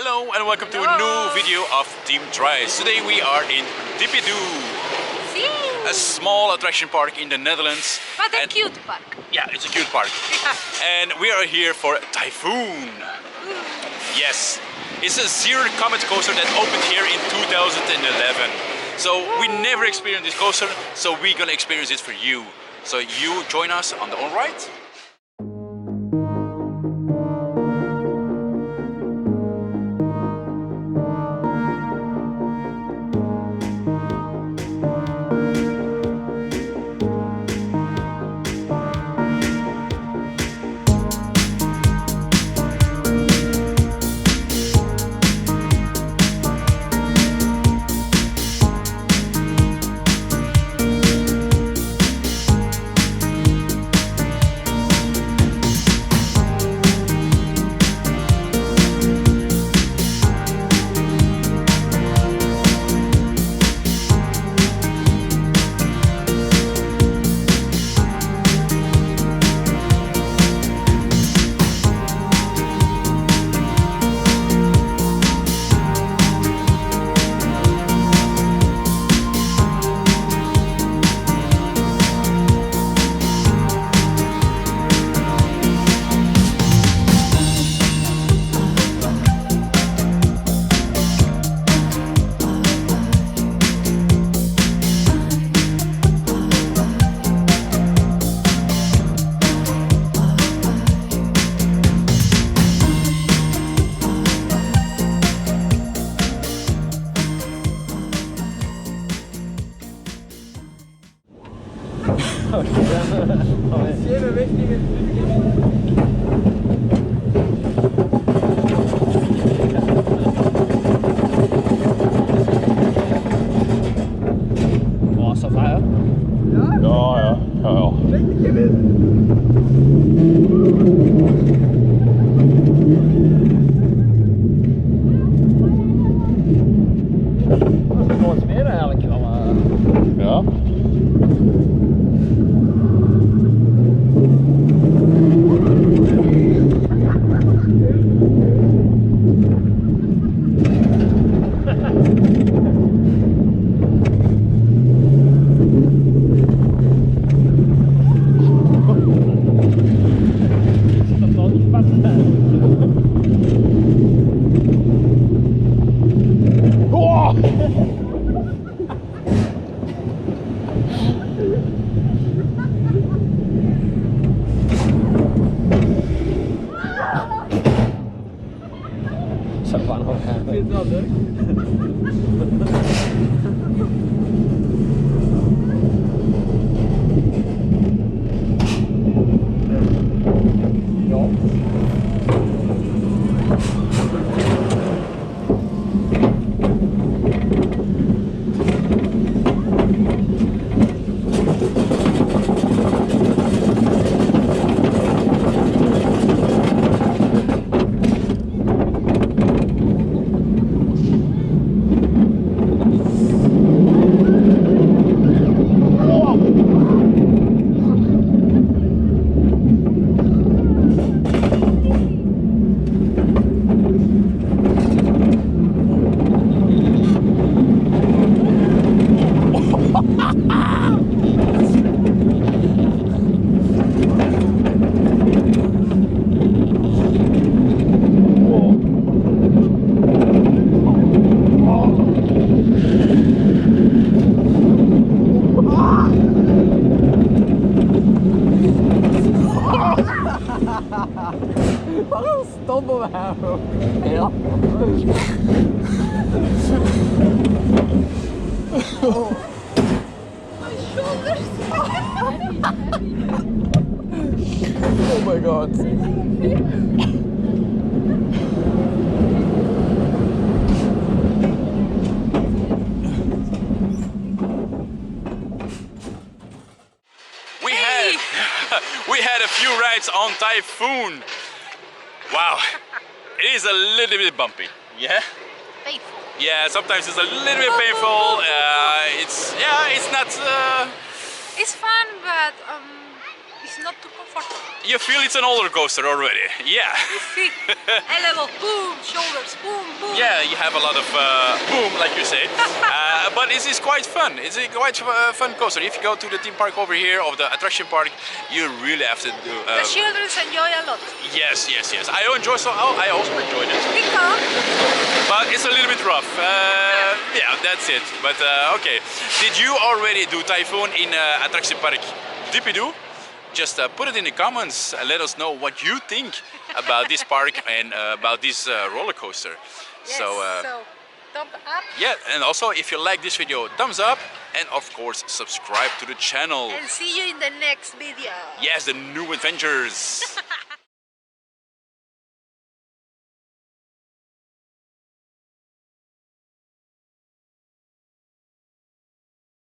Hello and welcome to a new video of Team Tries. Today we are in DippieDoe, a small attraction park in the Netherlands. But a cute park. Yeah, it's a cute park. And we are here for Tyfoon. Yes, it's a zero comet coaster that opened here in 2011. So we never experienced this coaster, so we're gonna experience it for you. So you join us on the all right. Oh my god. We had a few rides on Tyfoon. Wow, it is a little bit bumpy. Yeah. Painful. Yeah, sometimes it's a little bit painful. It's not. It's fun, but It's not too comfortable. You feel it's an roller coaster already. Yeah. See, elbow, boom, shoulders, boom, boom. Yeah, you have a lot of boom, like you say. But it is quite fun. It's a quite fun coaster. If you go to the theme park over here, or the attraction park, you really have to do. The children enjoy a lot. Yes, yes, yes. I enjoy so. Oh, I also enjoyed it. Because But it's a little bit rough. Yeah, that's it. But okay. Did you already do Typhoon in attraction park DippieDoe? Just put it in the comments and let us know what you think about this park and about this roller coaster. yes, So thumb up yeah, and also if you like this video, thumbs up, and of course subscribe to the channel. and see you in the next video. Yes, the new adventures.